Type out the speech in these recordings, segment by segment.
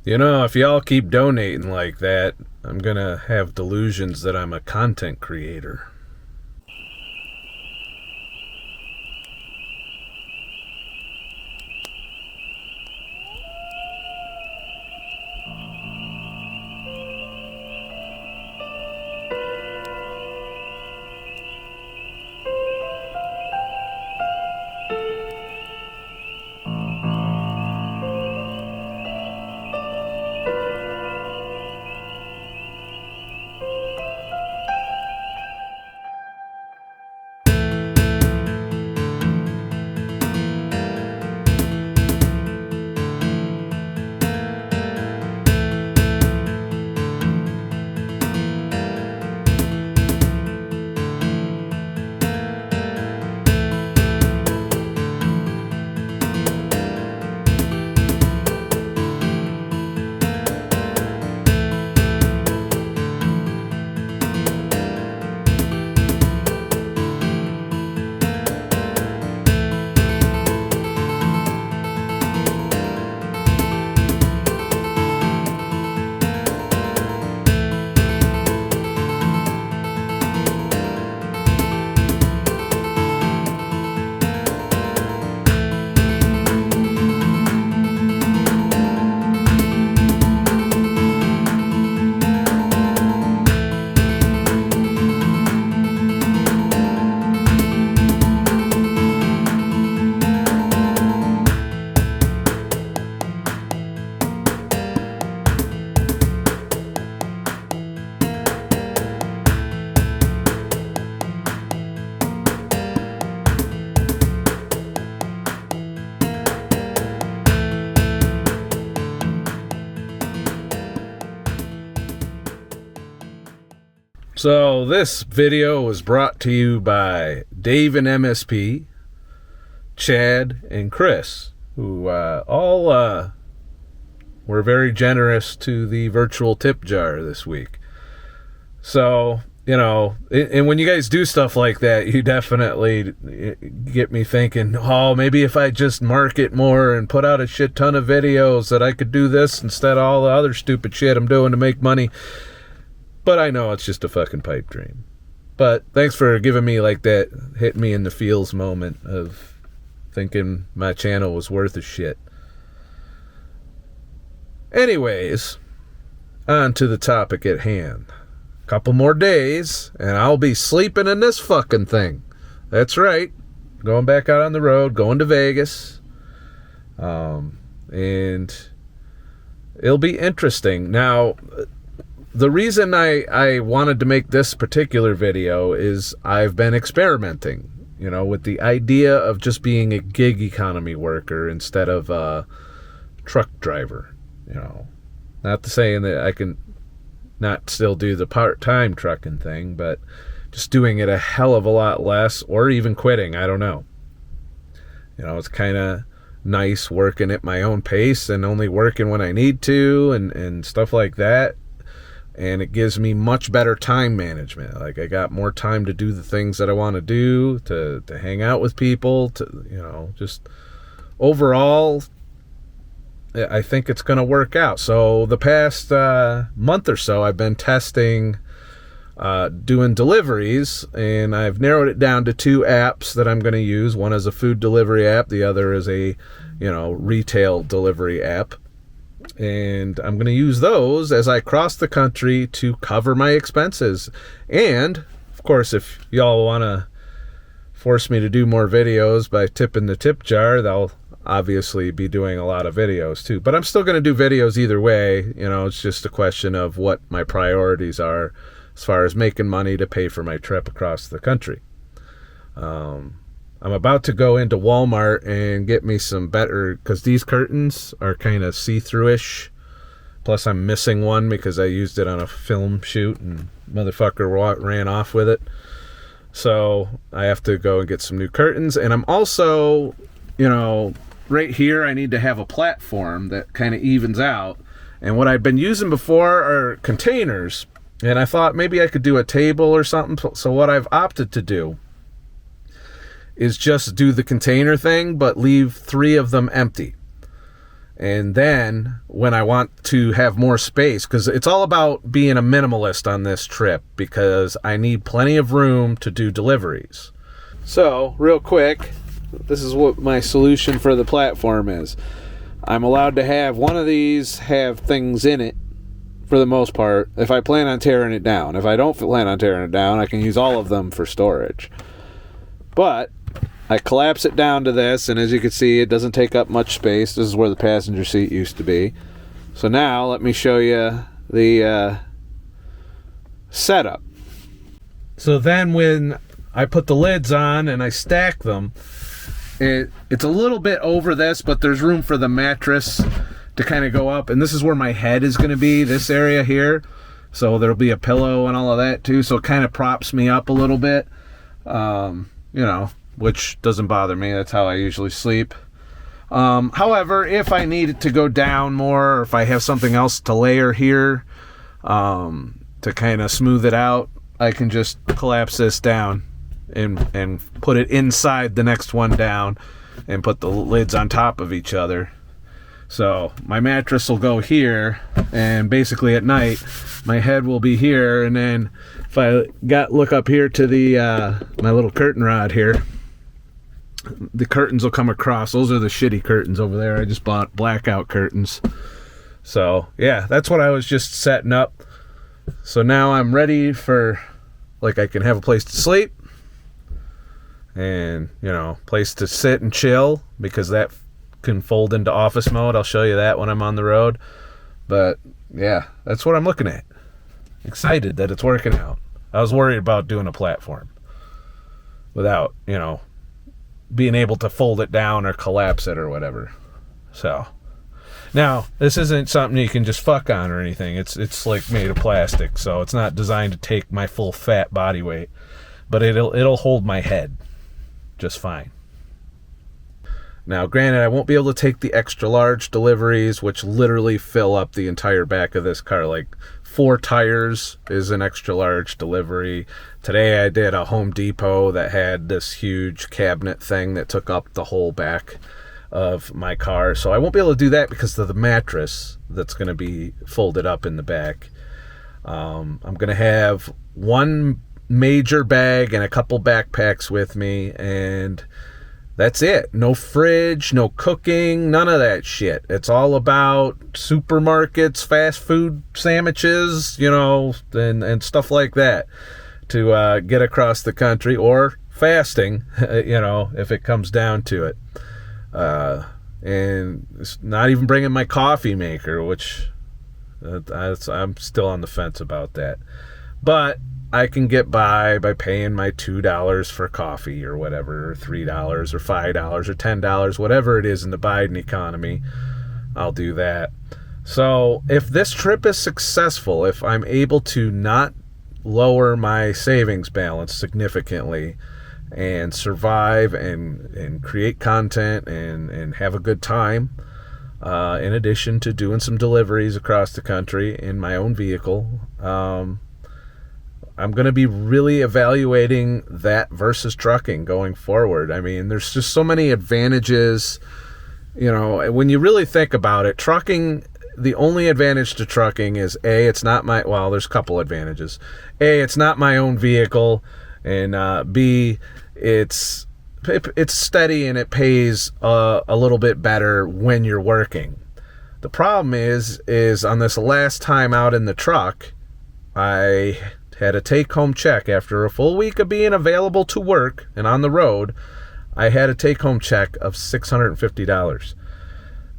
You know, if y'all keep donating like that, I'm gonna have delusions that I'm a content creator. So this video was brought to you by Dave and MSP, Chad and Chris, who all were very generous to the virtual tip jar this week. So, you know, and when you guys do stuff like that, you definitely get me thinking, oh, maybe if I just market more and put out a shit ton of videos that I could do this instead of all the other stupid shit I'm doing to make money. But I know it's just a fucking pipe dream. But thanks for giving me like that, hit me in the feels moment of thinking my channel was worth a shit. Anyways, on to the topic at hand. Couple more days, and I'll be sleeping in this fucking thing. That's right. Going back out on the road, going to Vegas. And it'll be interesting. Now, the reason I wanted to make this particular video is I've been experimenting, you know, with the idea of just being a gig economy worker instead of a truck driver, you know. Not to saying that I can not still do the part-time trucking thing, but just doing it a hell of a lot less, or even quitting, I don't know. You know, it's kind of nice working at my own pace and only working when I need to and stuff like that. And it gives me much better time management. Like, I got more time to do the things that I want to do, to hang out with people, to, you know, just overall, I think it's going to work out. So the past month or so, I've been testing doing deliveries, and I've narrowed it down to two apps that I'm going to use. One is a food delivery app. The other is a, you know, retail delivery app. And I'm going to use those as I cross the country to cover my expenses. And, of course, if y'all want to force me to do more videos by tipping the tip jar, they'll obviously be doing a lot of videos too. But I'm still going to do videos either way. You know, it's just a question of what my priorities are as far as making money to pay for my trip across the country. I'm about to go into Walmart and get me some better, because these curtains are kind of see-through-ish. Plus, I'm missing one because I used it on a film shoot and motherfucker ran off with it. So I have to go and get some new curtains. And I'm also, you know, right here I need to have a platform that kind of evens out. And what I've been using before are containers. And I thought maybe I could do a table or something. So what I've opted to do is just do the container thing, but leave 3 of them empty. And then when I want to have more space, because it's all about being a minimalist on this trip, because I need plenty of room to do deliveries. So, real quick, this is what my solution for the platform is. I'm allowed to have one of these have things in it for the most part if I plan on tearing it down. If I don't plan on tearing it down, I can use all of them for storage. But I collapse it down to this, and as you can see, it doesn't take up much space. This is where the passenger seat used to be. So now let me show you the setup. So then when I put the lids on and I stack them, it's a little bit over this, but there's room for the mattress to kind of go up. And this is where my head is going to be, this area here. So there'll be a pillow and all of that too. So it kind of props me up a little bit. You know, which doesn't bother me. That's how I usually sleep. However, if I need it to go down more, or if I have something else to layer here to kind of smooth it out, I can just collapse this down and put it inside the next one down and put the lids on top of each other. So my mattress will go here, and basically at night my head will be here, and then if I look up here to the my little curtain rod here, the curtains will come across. Those are the shitty curtains over there. I just bought blackout curtains. So yeah, that's what I was just setting up. So now I'm ready for, like, I can have a place to sleep and, you know, place to sit and chill, because that can fold into office mode. I'll show you that when I'm on the road. But yeah, that's what I'm looking at. Excited that it's working out. I was worried about doing a platform without, you know, being able to fold it down or collapse it or whatever. So now this isn't something you can just fuck on or anything. It's like made of plastic, so it's not designed to take my full fat body weight, but it'll hold my head just fine. Now, granted, I won't be able to take the extra large deliveries, which literally fill up the entire back of this car. Like 4 tires is an extra large delivery. Today I did a Home Depot that had this huge cabinet thing that took up the whole back of my car. So I won't be able to do that because of the mattress that's going to be folded up in the back. I'm going to have one major bag and a couple backpacks with me, and that's it. No fridge, no cooking, none of that shit. It's all about supermarkets, fast food sandwiches, you know, and stuff like that to get across the country, or fasting, you know, if it comes down to it. And it's not even bringing my coffee maker, which I'm still on the fence about that. But I can get by paying my $2 for coffee or whatever, or $3 or $5 or $10, whatever it is in the Biden economy. I'll do that. So if this trip is successful, if I'm able to not lower my savings balance significantly and survive and create content and have a good time, in addition to doing some deliveries across the country in my own vehicle, I'm going to be really evaluating that versus trucking going forward. I mean, there's just so many advantages. You know, when you really think about it, trucking, the only advantage to trucking is A, it's not my, well, there's a couple advantages. A, it's not my own vehicle, and B, it's steady and it pays a little bit better when you're working. The problem is on this last time out in the truck, I had a take-home check after a full week of being available to work and on the road. I had a take-home check of $650.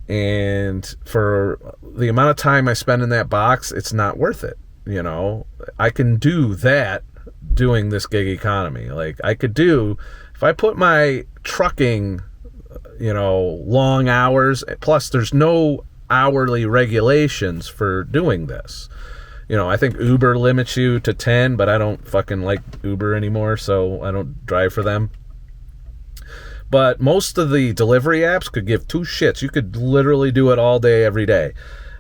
And for the amount of time I spend in that box, it's not worth it. You know, I can do that doing this gig economy. Like, I could do, if I put my trucking, you know, long hours, plus there's no hourly regulations for doing this. You know, I think Uber limits you to 10, but I don't fucking like Uber anymore, so I don't drive for them. But most of the delivery apps could give 2 shits. You could literally do it all day, every day,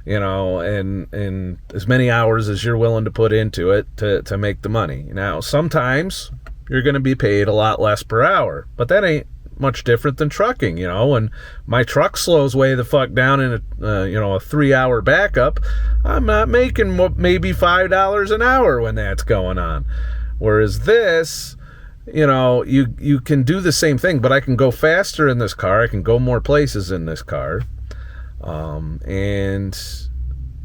you know, and as many hours as you're willing to put into it to make the money. Now, sometimes you're going to be paid a lot less per hour, but that ain't much different than trucking. When my truck slows way the fuck down in a 3-hour backup, I'm not making maybe $5 an hour when that's going on. Whereas this, you can do the same thing, but I can go faster in this car. I can go more places in this car, and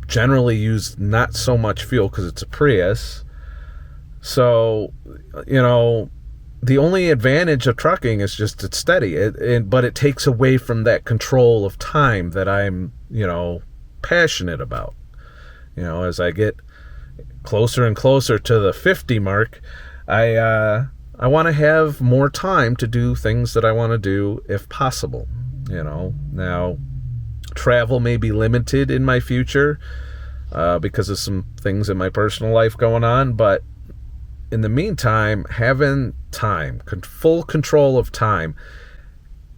generally use not so much fuel because it's a Prius. So, the only advantage of trucking is just it's steady, but it takes away from that control of time that I'm, passionate about. As I get closer and closer to the 50 mark, I want to have more time to do things that I want to do if possible. Now travel may be limited in my future because of some things in my personal life going on, but in the meantime, having time, full control of time,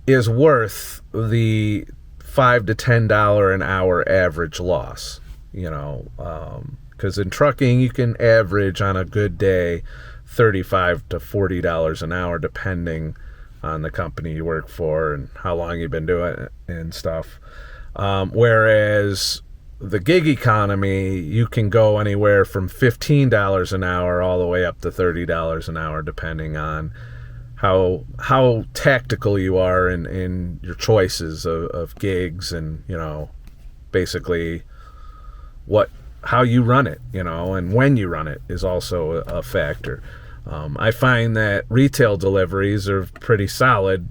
is worth the $5 to $10 an hour average loss. Because in trucking, you can average on a good day $35 to $40 an hour, depending on the company you work for and how long you've been doing it and stuff. Whereas the gig economy, you can go anywhere from $15 an hour all the way up to $30 an hour, depending on how tactical you are in your choices of gigs, and basically how you run it, and when you run it is also a factor. I find that retail deliveries are pretty solid,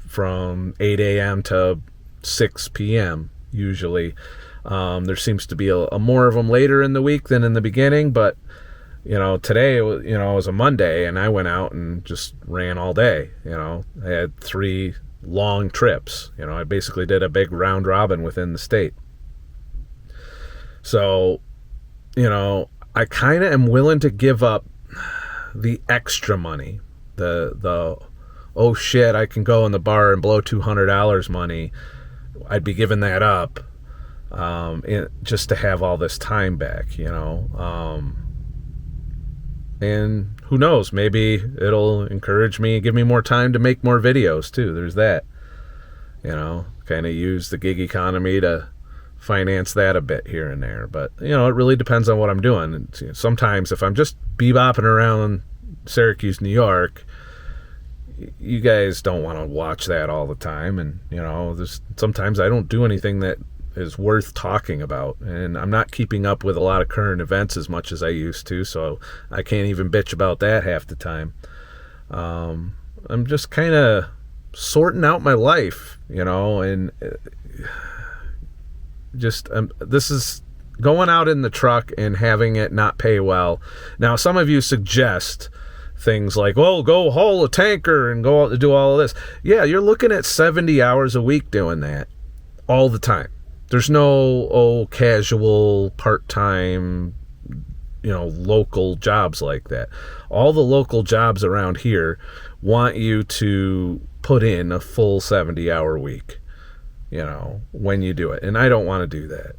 from 8 a.m. to 6 p.m. usually. There seems to be a more of them later in the week than in the beginning, but today, it was a Monday, and I went out and just ran all day. I had 3 long trips. I basically did a big round robin within the state. So, I kind of am willing to give up the extra money, the oh shit, I can go in the bar and blow $200 money. I'd be giving that up. Just to have all this time back, and who knows, maybe it'll encourage me, give me more time to make more videos too. There's that, kind of use the gig economy to finance that a bit here and there. But, it really depends on what I'm doing. And sometimes if I'm just bebopping around Syracuse, New York, you guys don't want to watch that all the time. And, sometimes I don't do anything that is worth talking about, and I'm not keeping up with a lot of current events as much as I used to, so I can't even bitch about that half the time. I'm just kind of sorting out my life, and just this is going out in the truck and having it not pay well. Now, some of you suggest things like, well, go haul a tanker and go out to do all of this. Yeah, you're looking at 70 hours a week doing that all the time. There's no casual, part-time, local jobs like that. All the local jobs around here want you to put in a full 70-hour week, when you do it. And I don't want to do that.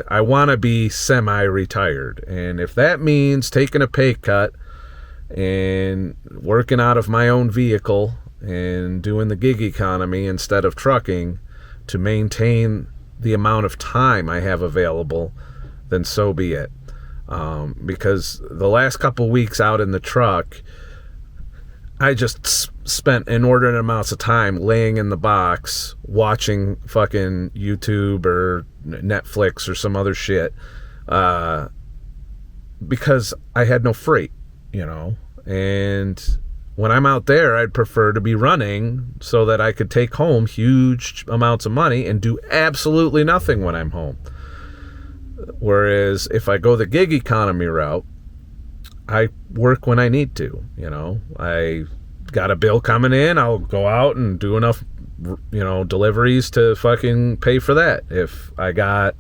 I want to be semi-retired. And if that means taking a pay cut and working out of my own vehicle and doing the gig economy instead of trucking to maintain the amount of time I have available, then so be it. Because the last couple weeks out in the truck, I just spent inordinate amounts of time laying in the box watching fucking YouTube or Netflix or some other shit, because I had no freight, and when I'm out there, I'd prefer to be running so that I could take home huge amounts of money and do absolutely nothing when I'm home. Whereas if I go the gig economy route, I work when I need to. I got a bill coming in, I'll go out and do enough, deliveries to fucking pay for that. If I got,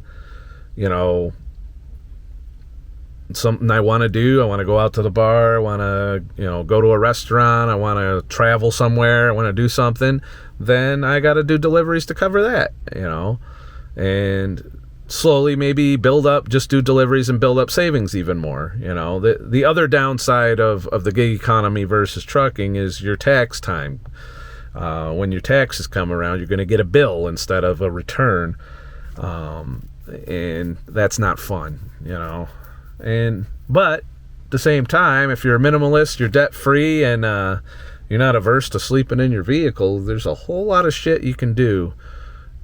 something I want to do, I want to go out to the bar, I want to, go to a restaurant, I want to travel somewhere, I want to do something, then I got to do deliveries to cover that, and slowly maybe build up, just do deliveries and build up savings even more. You know, the other downside of the gig economy versus trucking is your tax time. When your taxes come around, you're going to get a bill instead of a return. And that's not fun, you know. But at the same time, if you're a minimalist, you're debt free, and you're not averse to sleeping in your vehicle, there's a whole lot of shit you can do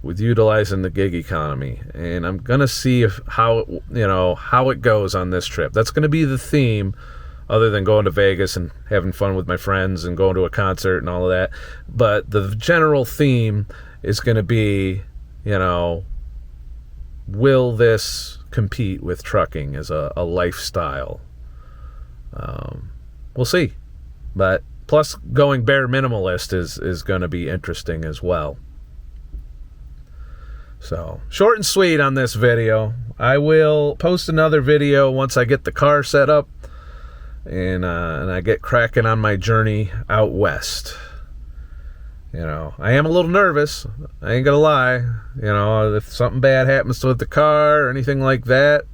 with utilizing the gig economy. And I'm gonna see how it goes on this trip. That's gonna be the theme, other than going to Vegas and having fun with my friends and going to a concert and all of that. But the general theme is gonna be, you know, will this compete with trucking as a lifestyle? We'll see. But plus, going bare minimalist is going to be interesting as well. So, short and sweet on this video. I will post another video once I get the car set up and I get cracking on my journey out west. You know, I am a little nervous. I ain't gonna lie. You know, if something bad happens with the car or anything like that,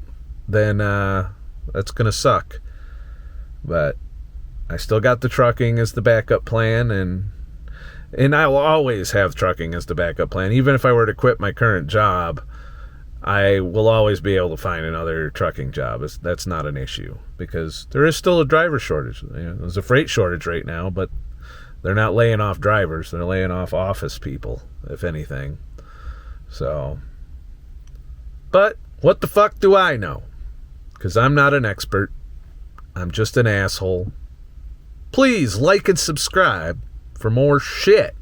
then that's gonna suck. But I still got the trucking as the backup plan, and I will always have trucking as the backup plan. Even if I were to quit my current job, I will always be able to find another trucking job. That's not an issue, because there is still a driver shortage. You know, there's a freight shortage right now, but they're not laying off drivers. They're laying off office people, if anything. So, but what the fuck do I know? Because I'm not an expert. I'm just an asshole. Please like and subscribe for more shit.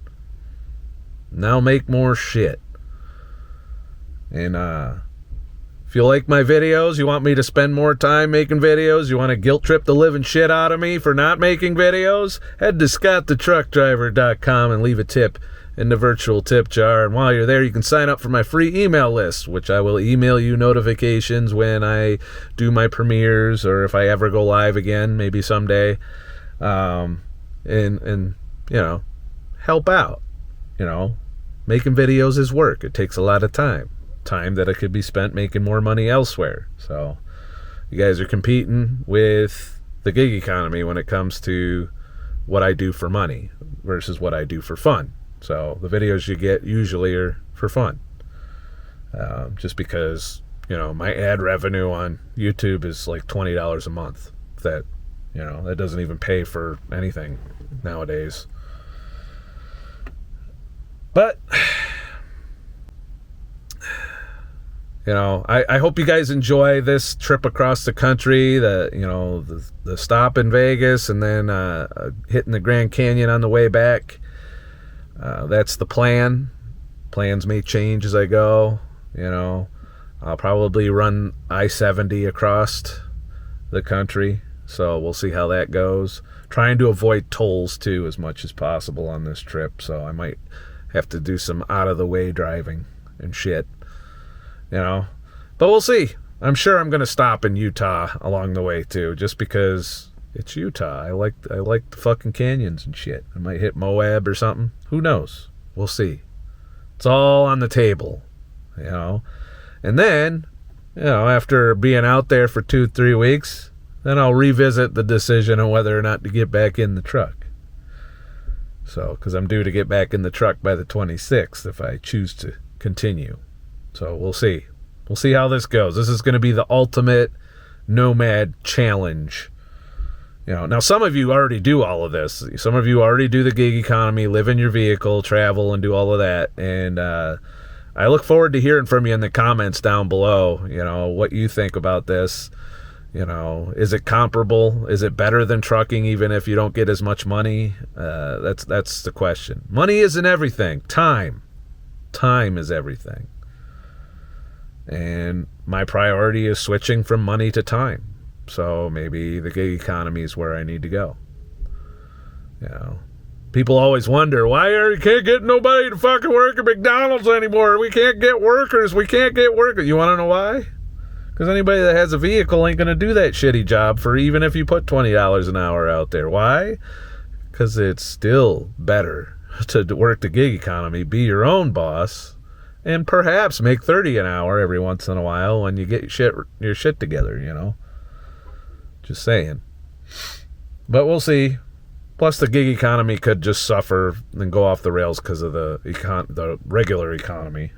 Now make more shit. And if you like my videos, you want me to spend more time making videos, you want to guilt trip the living shit out of me for not making videos, head to ScottTheTruckDriver.com and leave a tip in the virtual tip jar. And while you're there, you can sign up for my free email list, which I will email you notifications when I do my premieres, or if I ever go live again, maybe someday. And you know, help out. You know, making videos is work. It takes a lot of time that it could be spent making more money elsewhere. So you guys are competing with the gig economy when it comes to what I do for money versus what I do for fun. So the videos you get usually are for fun, just because, you know, my ad revenue on YouTube is like $20 a month. That, you know, that doesn't even pay for anything nowadays. But you know, I hope you guys enjoy this trip across the country, the stop in Vegas, and then hitting the Grand Canyon on the way back. That's the plan. Plans may change as I go. You know, I'll probably run I-70 across the country, so we'll see how that goes. Trying to avoid tolls too as much as possible on this trip, so I might have to do some out-of-the-way driving and shit. You know, but we'll see. I'm sure I'm going to stop in Utah along the way too, just because it's Utah. I like the fucking canyons and shit. I might hit Moab or something. Who knows? We'll see. It's all on the table, you know. And then, you know, after being out there for 2-3 weeks, then I'll revisit the decision on whether or not to get back in the truck. So, because I'm due to get back in the truck by the 26th if I choose to continue. So we'll see. We'll see how this goes. This is going to be the ultimate nomad challenge. You know, now some of you already do all of this. Some of you already do the gig economy, live in your vehicle, travel, and do all of that. And I look forward to hearing from you in the comments down below, you know, what you think about this. You know, is it comparable? Is it better than trucking even if you don't get as much money? That's the question. Money isn't everything. Time is everything. And my priority is switching from money to time. So maybe the gig economy is where I need to go. You know, people always wonder, you can't get nobody to fucking work at McDonald's anymore. We can't get workers. You want to know why? Because anybody that has a vehicle ain't going to do that shitty job for even if you put $20 an hour out there. Why? Because it's still better to work the gig economy, be your own boss, and perhaps make 30 an hour every once in a while when you get your shit together, you know. Just saying. But we'll see. Plus, the gig economy could just suffer and go off the rails because of the regular economy.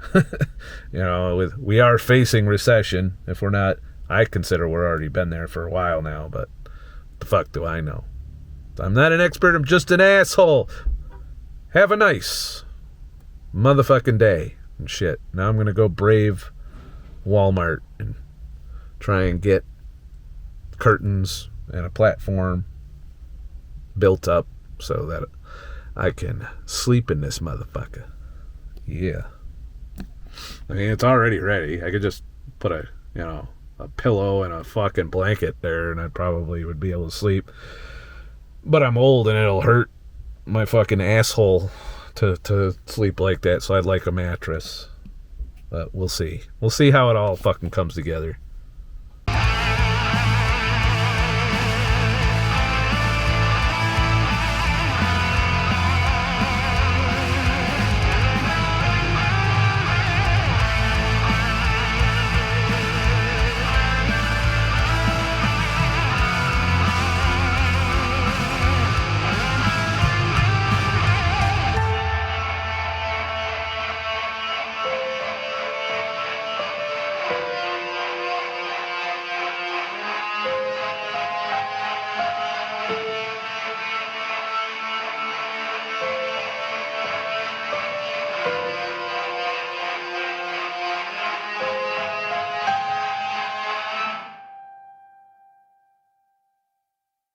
You know, we are facing recession. If we're not, I consider we're already been there for a while now, but what the fuck do I know? I'm not an expert. I'm just an asshole. Have a nice motherfucking day and shit. Now I'm going to go brave Walmart and try and get curtains and a platform built up so that I can sleep in this motherfucker. Yeah. I mean, it's already ready. I could just put a pillow and a fucking blanket there and I probably would be able to sleep. But I'm old and it'll hurt my fucking asshole to sleep like that, so I'd like a mattress. But we'll see. We'll see how it all fucking comes together.